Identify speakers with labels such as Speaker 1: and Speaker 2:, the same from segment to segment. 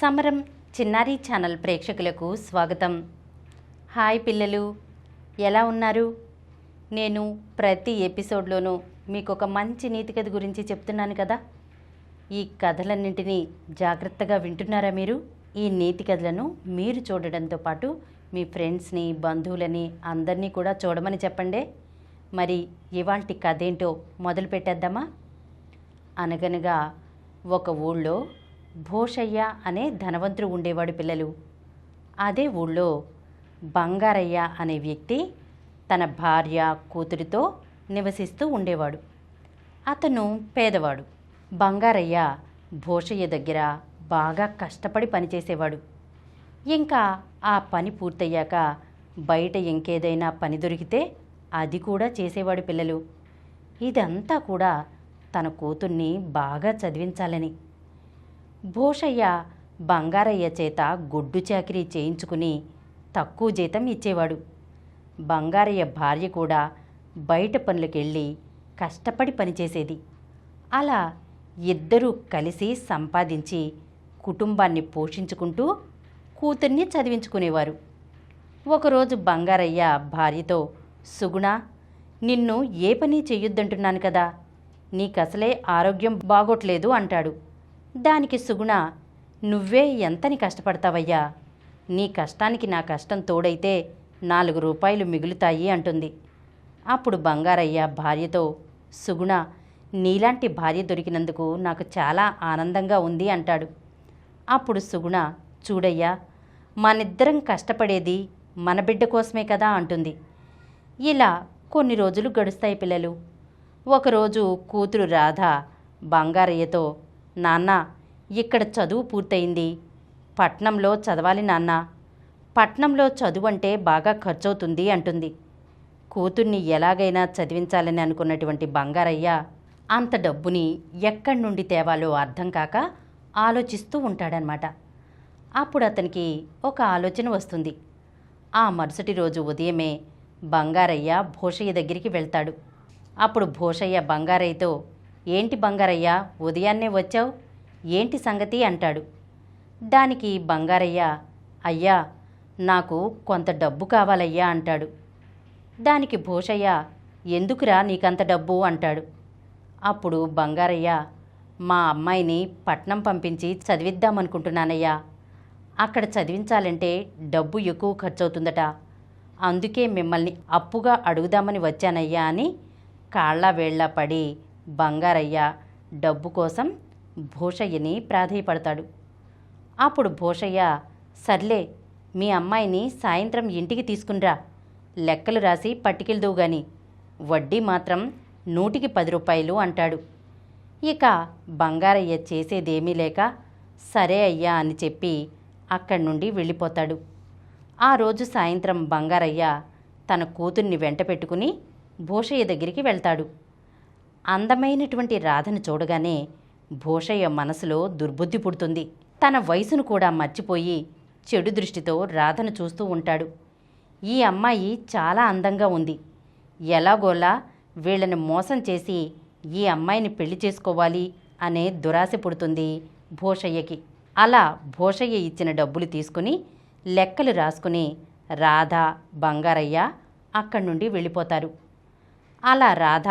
Speaker 1: సమరం చిన్నారి ఛానల్ ప్రేక్షకులకు స్వాగతం. హాయ్ పిల్లలు, ఎలా ఉన్నారు? నేను ప్రతి ఎపిసోడ్లోనూ మీకు ఒక మంచి నీతి కథ గురించి చెప్తున్నాను కదా. ఈ కథలన్నింటినీ జాగ్రత్తగా వింటున్నారా మీరు? ఈ నీతి కథలను మీరు చూడడంతో పాటు మీ ఫ్రెండ్స్ని, బంధువులని అందరినీ కూడా చూడమని చెప్పండి. మరి ఇవాల్టి కథ ఏంటో మొదలు పెట్టేద్దామా? అనగనగా ఒక ఊళ్ళో భోషయ్య అనే ధనవంతుడు ఉండేవాడు పిల్లలు. అదే ఊళ్ళో బంగారయ్య అనే వ్యక్తి తన భార్య, కూతురితో నివసిస్తూ ఉండేవాడు. అతను పేదవాడు. బంగారయ్య భోషయ్య దగ్గర బాగా కష్టపడి పనిచేసేవాడు. ఇంకా ఆ పని పూర్తయ్యాక బయట ఇంకేదైనా పని దొరికితే అది కూడా చేసేవాడు పిల్లలు. ఇదంతా కూడా తన కూతుర్ని బాగా చదివించాలని. భోషయ్య బంగారయ్య చేత గొడ్డు చాకిరీ చేయించుకుని తక్కువ జీతం ఇచ్చేవాడు. బంగారయ్య భార్య కూడా బయట పనులకెళ్ళి కష్టపడి పనిచేసేది. అలా ఇద్దరూ కలిసి సంపాదించి కుటుంబాన్ని పోషించుకుంటూ కూతుర్ని చదివించుకునేవారు. ఒకరోజు బంగారయ్య భార్యతో, సుగుణ, నిన్ను ఏ పని చెయ్యొద్దంటున్నాను కదా, నీకసలే ఆరోగ్యం బాగోట్లేదు అంటాడు. దానికి సుగుణ, నువ్వే ఎంతని కష్టపడతావయ్యా, నీ కష్టానికి నా కష్టం తోడైతే 4 రూపాయలు మిగులుతాయి అంటుంది. అప్పుడు బంగారయ్య భార్యతో, సుగుణ, నీలాంటి భార్య దొరికినందుకు నాకు చాలా ఆనందంగా ఉంది అంటాడు. అప్పుడు సుగుణ, చూడయ్యా, మనిద్దరం కష్టపడేది మన బిడ్డ కోసమే కదా అంటుంది. ఇలా కొన్ని రోజులు గడుస్తాయి పిల్లలు. ఒకరోజు కూతురు రాధ బంగారయ్యతో, నాన్న, ఇక్కడ చదువు పూర్తయింది, పట్నంలో చదవాలి నాన్న, పట్నంలో చదువు అంటే బాగా ఖర్చవుతుంది అంటుంది. కూతుర్ని ఎలాగైనా చదివించాలని అనుకున్నటువంటి బంగారయ్య అంత డబ్బుని ఎక్కడి నుండి తేవాలో అర్థం కాక ఆలోచిస్తూ ఉంటాడనమాట. అప్పుడు అతనికి ఒక ఆలోచన వస్తుంది. ఆ మరుసటి రోజు ఉదయమే బంగారయ్య భోషయ్య దగ్గరికి వెళ్తాడు. అప్పుడు భోషయ్య బంగారయ్యతో, ఏంటి బంగారయ్య, ఉదయాన్నే వచ్చావు, ఏంటి సంగతి అంటాడు. దానికి బంగారయ్య, అయ్యా, నాకు కొంత డబ్బు కావాలయ్యా అంటాడు. దానికి భోషయ్య, ఎందుకురా నీకంత డబ్బు అంటాడు. అప్పుడు బంగారయ్య, మా అమ్మాయిని పట్నం పంపించి చదివిద్దామనుకుంటున్నానయ్యా, అక్కడ చదివించాలంటే డబ్బు ఎక్కువ ఖర్చవుతుందట, అందుకే మిమ్మల్ని అప్పుగా అడుగుదామని వచ్చానయ్యా అని కాళ్ళ వేళ్ళ పడి బంగారయ్య డబ్బు కోసం భోషయ్యని ప్రాధేయపడతాడు. అప్పుడు భోషయ్య, సర్లే, మీ అమ్మాయిని సాయంత్రం ఇంటికి తీసుకునిరా, లెక్కలు రాసి పట్టుకెళ్దువు గాని, వడ్డీ మాత్రం 110 రూపాయలు అంటాడు. ఇక బంగారయ్య చేసేదేమీ లేక సరే అయ్యా అని చెప్పి అక్కడి నుండి వెళ్ళిపోతాడు. ఆ రోజు సాయంత్రం బంగారయ్య తన కూతుర్ని వెంట పెట్టుకుని భోషయ్య దగ్గరికి వెళ్తాడు. అందమైనటువంటి రాధను చూడగానే భోషయ్య మనసులో దుర్బుద్ధి పుడుతుంది. తన వయసును కూడా మర్చిపోయి చెడు దృష్టితో రాధను చూస్తూ ఉంటాడు. ఈ అమ్మాయి చాలా అందంగా ఉంది, ఎలాగోలా వీళ్ళని మోసం చేసి ఈ అమ్మాయిని పెళ్లి చేసుకోవాలి అనే దురాశ పుడుతుంది భోషయ్యకి. అలా భోషయ్య ఇచ్చిన డబ్బులు తీసుకుని లెక్కలు రాసుకుని రాధ, బంగారయ్య అక్కడి నుండి వెళ్ళిపోతారు. అలా రాధ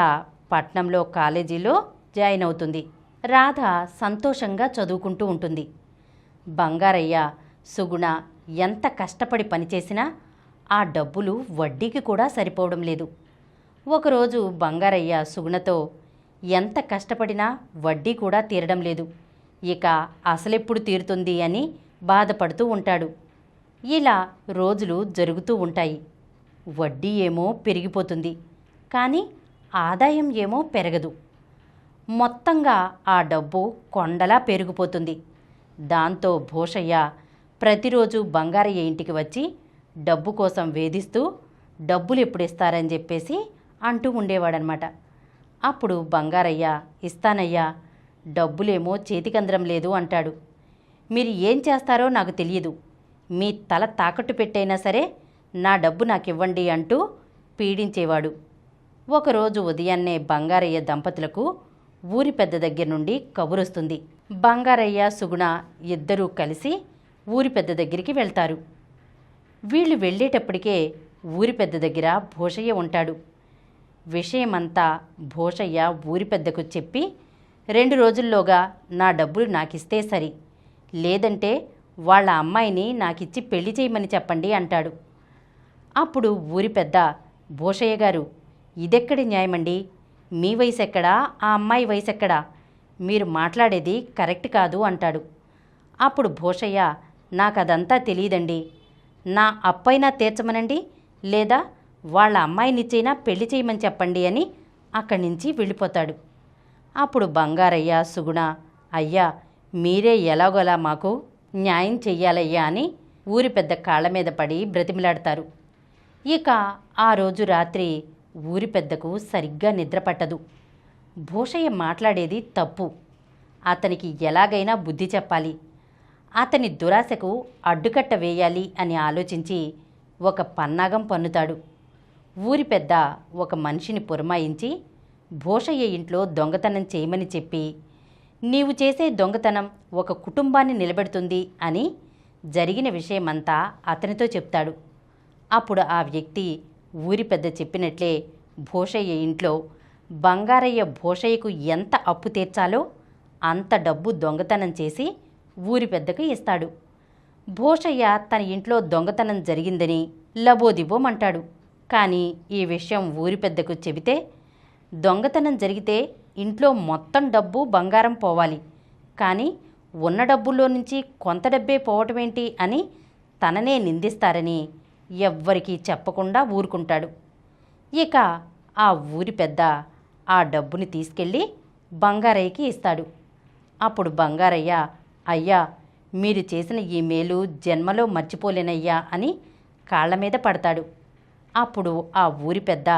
Speaker 1: పట్నంలో కాలేజీలో జాయిన్ అవుతుంది. రాధ సంతోషంగా చదువుకుంటూ ఉంటుంది. బంగారయ్య, సుగుణ ఎంత కష్టపడి పనిచేసినా ఆ డబ్బులు వడ్డీకి కూడా సరిపోవడం లేదు. ఒకరోజు బంగారయ్య సుగుణతో, ఎంత కష్టపడినా వడ్డీ కూడా తీరడం లేదు, ఇక అసలెప్పుడు తీరుతుంది అని బాధపడుతూ ఉంటాడు. ఇలా రోజులు జరుగుతూ ఉంటాయి. వడ్డీ ఏమో పెరిగిపోతుంది, కానీ ఆదాయం ఏమో పెరగదు. మొత్తంగా ఆ డబ్బు కొండలా పెరిగిపోతుంది. దాంతో భోషయ్య ప్రతిరోజు బంగారయ్య ఇంటికి వచ్చి డబ్బు కోసం వేధిస్తూ డబ్బులు ఎప్పుడు ఇస్తారని చెప్పేసి అంటూ ఉండేవాడనమాట. అప్పుడు బంగారయ్య, ఇస్తానయ్యా, డబ్బులేమో చేతికందరం లేదు అంటాడు. మీరు ఏం చేస్తారో నాకు తెలియదు, మీ తల తాకట్టు పెట్టైనా సరే నా డబ్బు నాకివ్వండి అంటూ పీడించేవాడు. ఒకరోజు ఉదయాన్నే బంగారయ్య దంపతులకు ఊరి పెద్ద దగ్గర నుండి కబురొస్తుంది. బంగారయ్య, సుగుణ ఇద్దరూ కలిసి ఊరి పెద్ద దగ్గరికి వెళ్తారు. వీళ్ళు వెళ్ళేటప్పటికే ఊరి పెద్ద దగ్గర భూషయ్య ఉంటాడు. విషయమంతా భూషయ్య ఊరి పెద్దకు చెప్పి 2 రోజుల్లోగా నా డబ్బులు నాకిస్తే సరి, లేదంటే వాళ్ళ అమ్మాయిని నాకిచ్చి పెళ్లి చేయమని చెప్పండి అంటాడు. అప్పుడు ఊరి పెద్ద, భూషయ్య గారు, ఇదెక్కడి న్యాయమండి? మీ వయసు ఎక్కడా, ఆ అమ్మాయి వయసు ఎక్కడా? మీరు మాట్లాడేది కరెక్ట్ కాదు అంటాడు. అప్పుడు భూషయ్య, నాకదంతా తెలియదండి, నా అప్పైనా తీర్చమనండి, లేదా వాళ్ళ అమ్మాయినిచ్చైనా పెళ్లి చేయమని చెప్పండి అని అక్కడి నుంచి వెళ్ళిపోతాడు. అప్పుడు బంగారయ్య, సుగుణ, అయ్యా మీరే ఎలాగోలా మాకు న్యాయం చెయ్యాలయ్యా అని ఊరి పెద్ద కాళ్ళ మీద పడి బ్రతిమిలాడతారు. ఇక ఆ రోజు రాత్రి ఊరి పెద్దకు సరిగ్గా నిద్ర పట్టదు. భూషయ్య మాట్లాడేది తప్పు, అతనికి ఎలాగైనా బుద్ధి చెప్పాలి, అతని దురాశకు అడ్డుకట్ట వేయాలి అని ఆలోచించి ఒక పన్నాగం పన్నుతాడు. ఊరి పెద్ద ఒక మనిషిని పురమాయించి భూషయ్య ఇంట్లో దొంగతనం చేయమని చెప్పి, నీవు చేసే దొంగతనం ఒక కుటుంబాన్ని నిలబెడుతుంది అని జరిగిన విషయమంతా అతనితో చెప్తాడు. అప్పుడు ఆ వ్యక్తి ఊరి పెద్ద చెప్పినట్లే భూషయ్య ఇంట్లో బంగారయ్య భూషయ్యకు ఎంత అప్పు తీర్చాలో అంత డబ్బు దొంగతనం చేసి ఊరి పెద్దకు ఇస్తాడు. భూషయ్య తన ఇంట్లో దొంగతనం జరిగిందని లబోదిబోమంటాడు. కానీ ఈ విషయం ఊరి పెద్దకు చెబితే, దొంగతనం జరిగితే ఇంట్లో మొత్తం డబ్బు బంగారం పోవాలి, కానీ ఉన్న డబ్బుల్లో నుంచి కొంత డబ్బే పోవటమేంటి అని తననే నిందిస్తారని ఎవ్వరికీ చెప్పకుండా ఊరుకుంటాడు. ఇక ఆ ఊరి పెద్ద ఆ డబ్బుని తీసుకెళ్ళి బంగారయ్యకి ఇస్తాడు. అప్పుడు బంగారయ్య, అయ్యా మీరు చేసిన ఈ మేలు జన్మలో మర్చిపోలేనయ్యా అని కాళ్ల మీద పడతాడు. అప్పుడు ఆ ఊరి పెద్ద,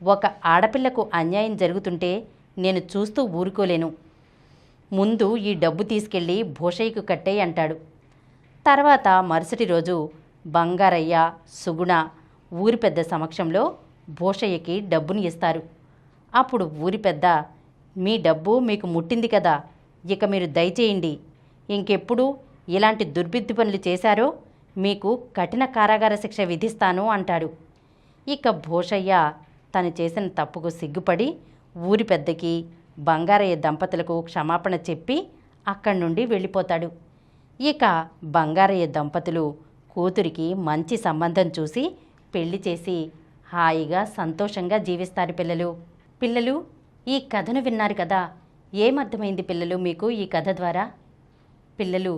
Speaker 1: ఒక ఆడపిల్లకు అన్యాయం జరుగుతుంటే నేను చూస్తూ ఊరుకోలేను, ముందు ఈ డబ్బు తీసుకెళ్ళి భూషయ్యకు కట్టేయి అంటాడు. తర్వాత మరుసటి రోజు బంగారయ్య, సుగుణ ఊరి పెద్ద సమక్షంలో భూషయ్యకి డబ్బుని ఇస్తారు. అప్పుడు ఊరి పెద్ద, మీ డబ్బు మీకు ముట్టింది కదా, ఇక మీరు దయచేయండి, ఇంకెప్పుడు ఇలాంటి దుర్బుద్ధి పనులు చేశారో మీకు కఠిన కారాగార శిక్ష విధిస్తాను అంటాడు. ఇక భూషయ్య తను చేసిన తప్పుకు సిగ్గుపడి ఊరి పెద్దకి, బంగారయ్య దంపతులకు క్షమాపణ చెప్పి అక్కడి నుండి వెళ్ళిపోతాడు. ఇక బంగారయ్య దంపతులు కూతురికి మంచి సంబంధం చూసి పెళ్లి చేసి హాయిగా సంతోషంగా జీవిస్తారు. పిల్లలు ఈ కథను విన్నారు కదా, ఏమర్థమైంది పిల్లలు మీకు ఈ కథ ద్వారా? పిల్లలు,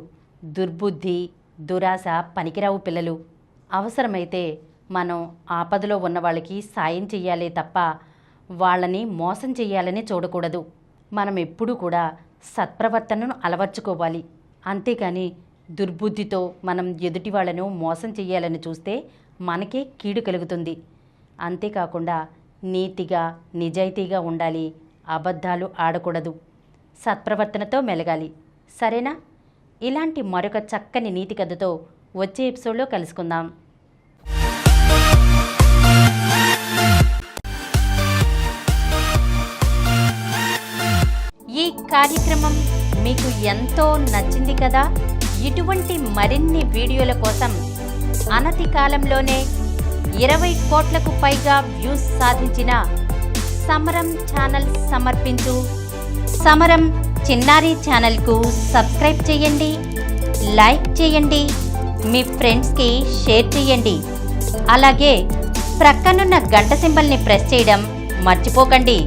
Speaker 1: దుర్బుద్ధి, దురాశ పనికిరావు పిల్లలు. అవసరమైతే మనం ఆపదలో ఉన్న వాళ్ళకి సాయం చెయ్యాలే తప్ప వాళ్ళని మోసం చెయ్యాలని చూడకూడదు. మనం ఎప్పుడూ కూడా సత్ప్రవర్తనను అలవర్చుకోవాలి. అంతేకాని దుర్బుద్ధితో మనం ఎదుటి వాళ్ళను మోసం చెయ్యాలని చూస్తే మనకే కీడు కలుగుతుంది. అంతేకాకుండా నీతిగా, నిజాయితీగా ఉండాలి, అబద్ధాలు ఆడకూడదు, సత్ప్రవర్తనతో మెలగాలి. సరేనా? ఇలాంటి మరొక చక్కని నీతి కథతో వచ్చే ఎపిసోడ్లో కలుసుకుందాం. ఈ కార్యక్రమం మీకు ఎంతో నచ్చింది కదా. ఇటువంటి మరిన్ని వీడియోల కోసం అనతి కాలంలోనే 20 కోట్లకు పైగా వ్యూస్ సాధించిన సమరం ఛానల్ సమర్పించు సమరం చిన్నారి ఛానల్కు సబ్స్క్రైబ్ చేయండి, లైక్ చేయండి, మీ ఫ్రెండ్స్కి షేర్ చేయండి. అలాగే ప్రక్కనున్న గంట సింబల్ని ప్రెస్ చేయడం మర్చిపోకండి.